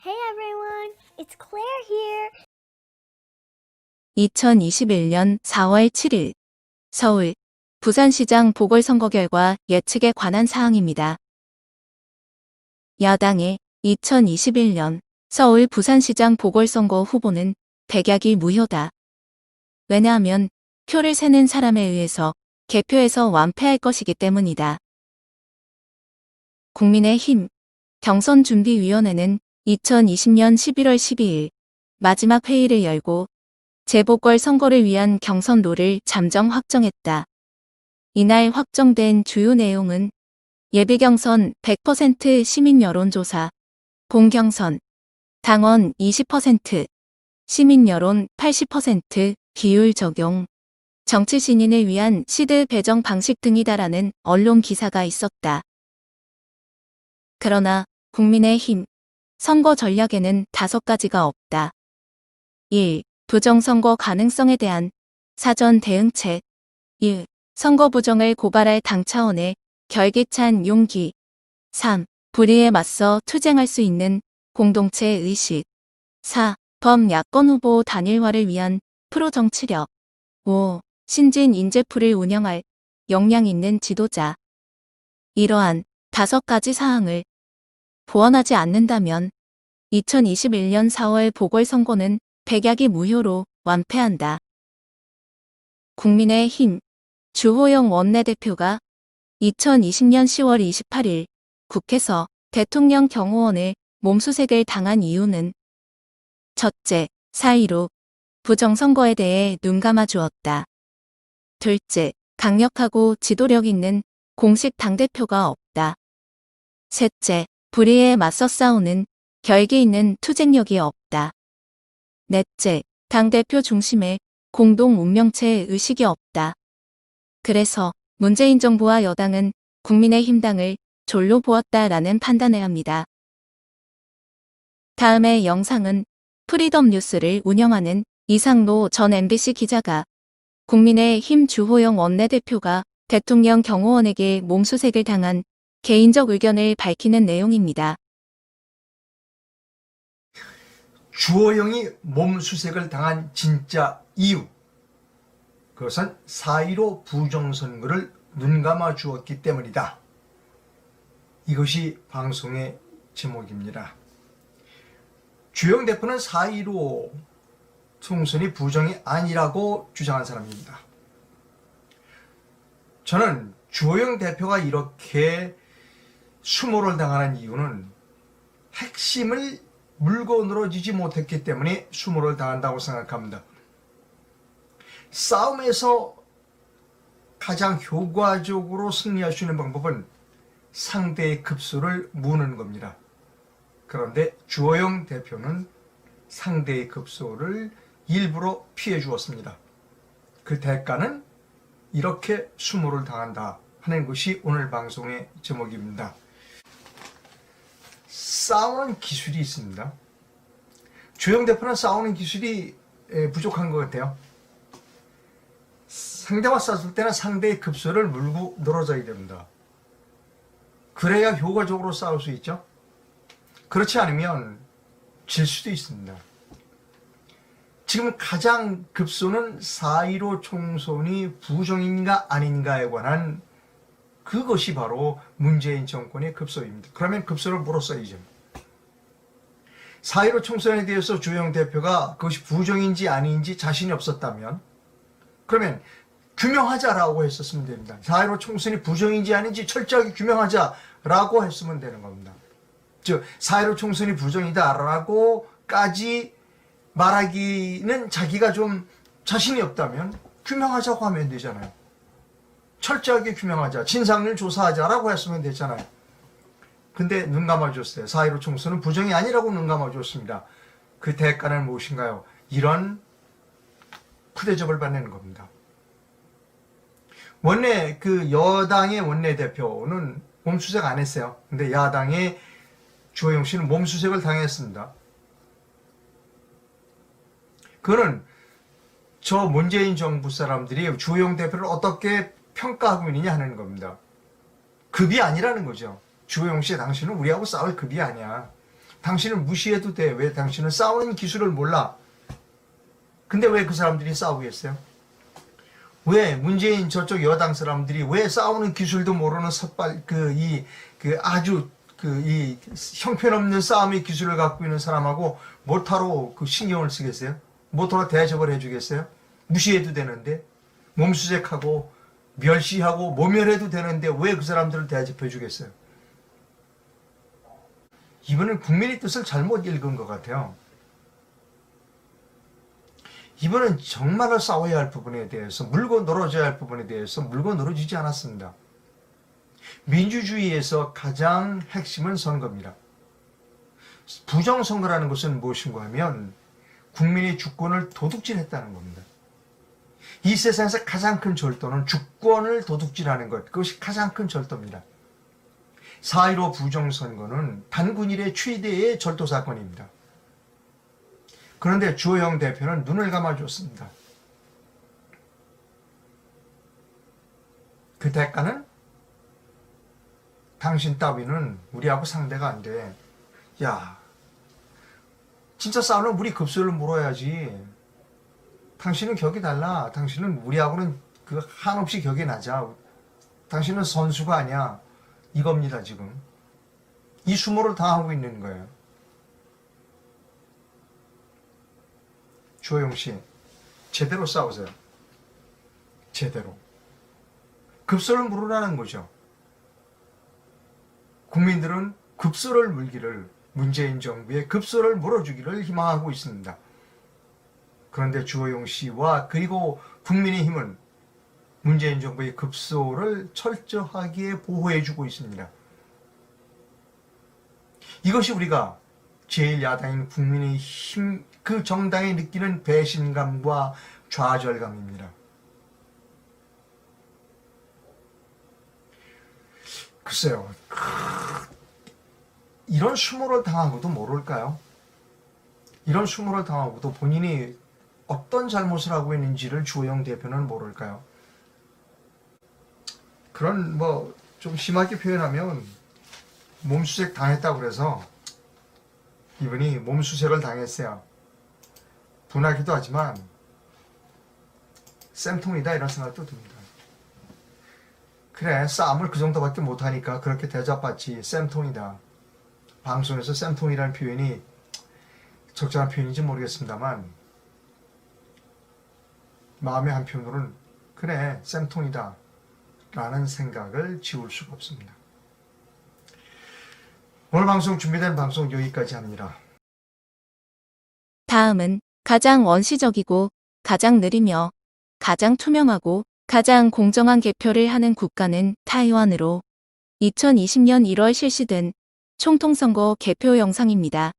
Hey everyone, it's Claire here. 2021년 4월 7일 서울 부산시장 보궐선거 결과 예측에 관한 사항입니다. 야당의 2021년 서울 부산시장 보궐선거 후보는 백약이 무효다. 왜냐하면 표를 세는 사람에 의해서 개표에서 완패할 것이기 때문이다. 국민의힘 경선준비위원회는 2020년 11월 12일 마지막 회의를 열고 재보궐 선거를 위한 경선로를 잠정 확정했다. 이날 확정된 주요 내용은 예비경선 100% 시민 여론조사, 본경선, 당원 20%, 시민 여론 80% 비율 적용, 정치 신인을 위한 시드 배정 방식 등이다라는 언론 기사가 있었다. 그러나 국민의힘 선거 전략에는 5가지가 없다. 1. 부정선거 가능성에 대한 사전 대응책. 1. 선거 부정을 고발할 당 차원의 결기찬 용기. 3. 불의에 맞서 투쟁할 수 있는 공동체 의식. 4. 범야권 후보 단일화를 위한 프로정치력. 5. 신진 인재풀을 운영할 역량 있는 지도자. 이러한 5가지 사항을 보완하지 않는다면 2021년 4월 보궐선거는 백약이 무효로 완패한다. 국민의힘 주호영 원내대표가 2020년 10월 28일 국회에서 대통령 경호원을 몸수색을 당한 이유는 첫째, 4.15 부정선거에 대해 눈감아 주었다. 둘째, 강력하고 지도력 있는 공식 당대표가 없다. 셋째, 불의에 맞서 싸우는 결기 있는 투쟁력이 없다. 넷째, 당대표 중심의 공동 운명체 의식이 없다. 그래서 문재인 정부와 여당은 국민의힘당을 졸로 보았다라는 판단을 합니다. 다음의 영상은 프리덤 뉴스를 운영하는 이상로 전 MBC 기자가 국민의힘 주호영 원내대표가 대통령 경호원에게 몸수색을 당한 개인적 의견을 밝히는 내용입니다. 주호영이 몸수색을 당한 진짜 이유, 그것은 4.15 부정선거를 눈감아 주었기 때문이다. 이것이 방송의 제목입니다. 주호영 대표는 4.15 총선이 부정이 아니라고 주장한 사람입니다. 저는 주호영 대표가 이렇게 수모를 당하는 이유는 핵심을 물고 늘어지지 못했기 때문에 수모를 당한다고 생각합니다. 싸움에서 가장 효과적으로 승리할 수 있는 방법은 상대의 급소를 무는 겁니다. 그런데 주호영 대표는 상대의 급소를 일부러 피해 주었습니다. 그 대가는 이렇게 수모를 당한다 하는 것이 오늘 방송의 제목입니다. 싸우는 기술이 있습니다. 주호영 대표는 싸우는 기술이 부족한 것 같아요. 상대와 싸울 때는 상대의 급소를 물고 늘어져야 됩니다. 그래야 효과적으로 싸울 수 있죠. 그렇지 않으면 질 수도 있습니다. 지금 가장 급소는 4.15 총선이 부정인가 아닌가에 관한 그것이 바로 문재인 정권의 급소입니다. 그러면 급소를 물었어야죠. 4.15 총선에 대해서 주호영 대표가 그것이 부정인지 아닌지 자신이 없었다면 그러면 규명하자라고 했었으면 됩니다. 4.15 총선이 부정인지 아닌지 철저하게 규명하자라고 했으면 되는 겁니다. 즉 4.15 총선이 부정이다라고까지 말하기는 자기가 좀 자신이 없다면 규명하자고 하면 되잖아요. 철저하게 규명하자, 진상을 조사하자라고 했으면 되잖아요. 근데 눈 감아줬어요. 4.15 총선은 부정이 아니라고 눈 감아줬습니다. 그 대가는 무엇인가요? 이런 푸대접을 받는 겁니다. 원래 그 여당의 원내대표는 몸수색 안 했어요. 근데 야당의 주호영 씨는 몸수색을 당했습니다. 그거는 저 문재인 정부 사람들이 주호영 대표를 어떻게 평가하고 있느냐 하는 겁니다. 급이 아니라는 거죠. 주호영 씨 당신은 우리하고 싸울 급이 아니야. 당신은 무시해도 돼. 왜? 당신은 싸우는 기술을 몰라. 근데 왜 그 사람들이 싸우겠어요? 왜 문재인 저쪽 여당 사람들이 왜 싸우는 기술도 모르는 아주 이 형편없는 싸움의 기술을 갖고 있는 사람하고 모타로 그 신경을 쓰겠어요? 모타로 대접을 해주겠어요? 무시해도 되는데, 몸수색하고 멸시하고 모멸해도 되는데 왜 그 사람들을 대접해 주겠어요? 이번엔 국민의 뜻을 잘못 읽은 것 같아요. 이번엔 정말로 싸워야 할 부분에 대해서, 물고 늘어져야 할 부분에 대해서 물고 늘어지지 않았습니다. 민주주의에서 가장 핵심은 선거입니다. 부정선거라는 것은 무엇인가 하면 국민의 주권을 도둑질했다는 겁니다. 이 세상에서 가장 큰 절도는 주권을 도둑질하는 것, 그것이 가장 큰 절도입니다. 4.15 부정선거는 단군 일의 최대의 절도 사건입니다. 그런데 주호영 대표는 눈을 감아줬습니다. 그 대가는 당신 따위는 우리하고 상대가 안 돼. 야, 진짜 싸우면 우리 급수를 물어야지. 당신은 격이 달라. 당신은 우리하고는 그 한없이 격이 낮아. 당신은 선수가 아니야. 이겁니다, 지금. 이 수모를 당하고 있는 거예요. 주호영 씨, 제대로 싸우세요. 제대로. 급소를 물으라는 거죠. 국민들은 급소를 물기를, 문재인 정부의 급소를 물어주기를 희망하고 있습니다. 그런데 주호영 씨와 그리고 국민의힘은 문재인 정부의 급소를 철저하게 보호해주고 있습니다. 이것이 우리가 제1야당인 국민의힘 그 정당이 느끼는 배신감과 좌절감입니다. 글쎄요, 이런 수모를 당하고도 모를까요? 이런 수모를 당하고도 본인이 어떤 잘못을 하고 있는지를 주호영 대표는 모를까요? 그런 좀 심하게 표현하면 몸수색 당했다고 그래서 이분이 몸수색을 당했어요. 분하기도 하지만 쌤통이다 이런 생각도 듭니다. 그래, 싸움을 그 정도밖에 못하니까 그렇게 대접받지. 쌤통이다. 방송에서 쌤통이라는 표현이 적절한 표현인지 모르겠습니다만 마음의 한편으로는 그래, 쌤통이다 라는 생각을 지울 수가 없습니다. 오늘 방송 준비된 방송 여기까지 합니다. 다음은 가장 원시적이고 가장 느리며 가장 투명하고 가장 공정한 개표를 하는 국가는 타이완으로 2020년 1월 실시된 총통선거 개표 영상입니다.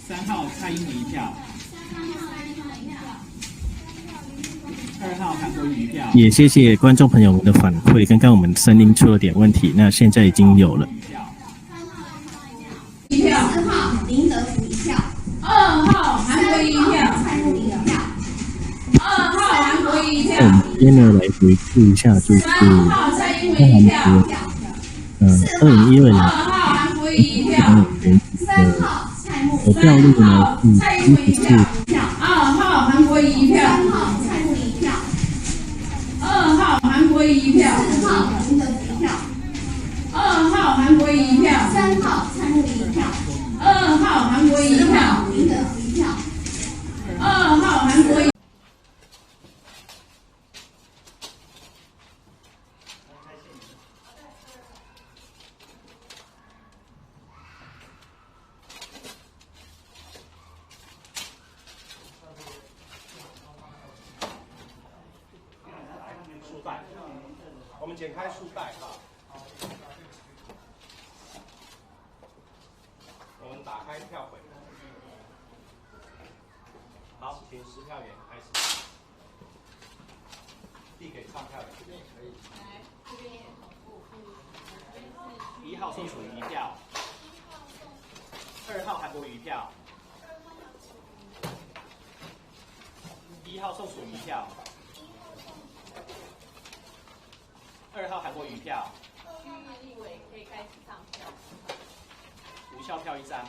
3号蔡英文一票，2号韩国瑜一票。也谢谢观众朋友们的反馈，刚刚我们声音出了点问题，那现在已经有了。一票，4号林德福一票，2号韩国瑜一票，蔡英文一票，2号韩国瑜一票。我们这边呢来回顾一下，就是3号蔡英文一票2012年，2号韩国瑜一票，3号蔡英文投票率呢是一票，2号韩国瑜一票，3号蔡英文一票，2号韩国瑜一票，4号林德福一票，2号韩国瑜一票，3号蔡英文一票，2号韩国瑜一票，林德福一票，2号韩国瑜。束带，我们剪开束带，我们打开票轨，好，请识票员开始，递给唱票员，这边也可以。1号宋楚瑜一票，2号韩国瑜一票，1号宋楚瑜一票。2号韩国瑜票。立委可以开始唱票。无效票1张。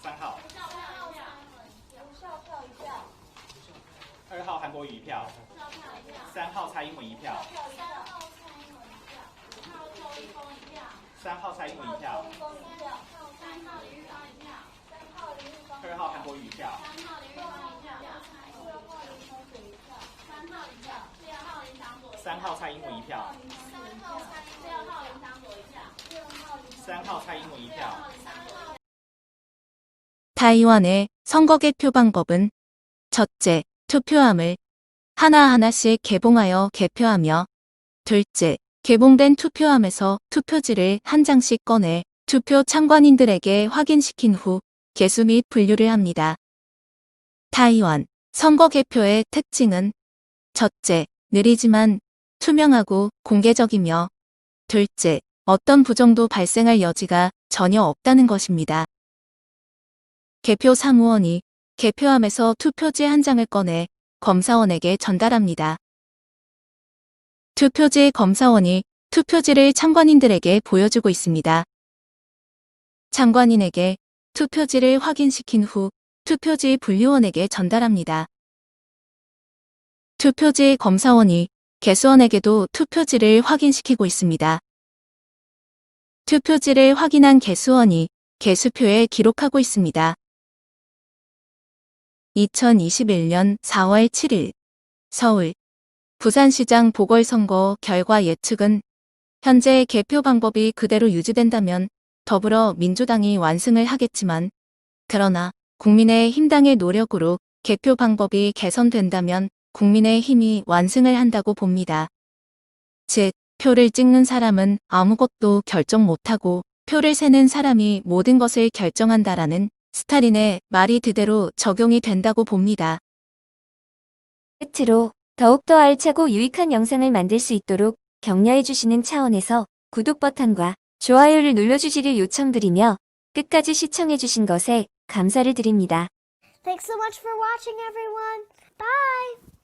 3号。2号韩国瑜1票。3号蔡英文1票。3号蔡英文1票。2号韩国瑜1票。3号蔡英文1票。3号蔡英文1票。 타이완의 선거 개표 방법은 첫째, 투표함을 하나하나씩 개봉하여 개표하며 둘째, 개봉된 투표함에서 투표지를 한 장씩 꺼내 투표 참관인들에게 확인시킨 후 개수 및 분류를 합니다. 타이완 선거 개표의 특징은 첫째, 느리지만 투명하고 공개적이며 둘째, 어떤 부정도 발생할 여지가 전혀 없다는 것입니다. 개표 사무원이 개표함에서 투표지 한 장을 꺼내 검사원에게 전달합니다. 투표지 검사원이 투표지를 참관인들에게 보여주고 있습니다. 참관인에게 투표지를 확인시킨 후 투표지 분류원에게 전달합니다. 투표지 검사원이 개수원에게도 투표지를 확인시키고 있습니다. 투표지를 확인한 개수원이 개수표에 기록하고 있습니다. 2021년 4월 7일 서울 부산시장 보궐선거 결과 예측은 현재 개표 방법이 그대로 유지된다면 더불어민주당이 완승을 하겠지만 그러나 국민의힘당의 노력으로 개표 방법이 개선된다면 국민의힘이 완승을 한다고 봅니다. 즉, 표를 찍는 사람은 아무것도 결정 못하고 표를 세는 사람이 모든 것을 결정한다라는 스탈린의 말이 그대로 적용이 된다고 봅니다. 끝으로 더욱더 알차고 유익한 영상을 만들 수 있도록 격려해주시는 차원에서 구독 버튼과 좋아요를 눌러주시길 요청드리며 끝까지 시청해주신 것에 감사를 드립니다. Thanks so much for watching, everyone. Bye!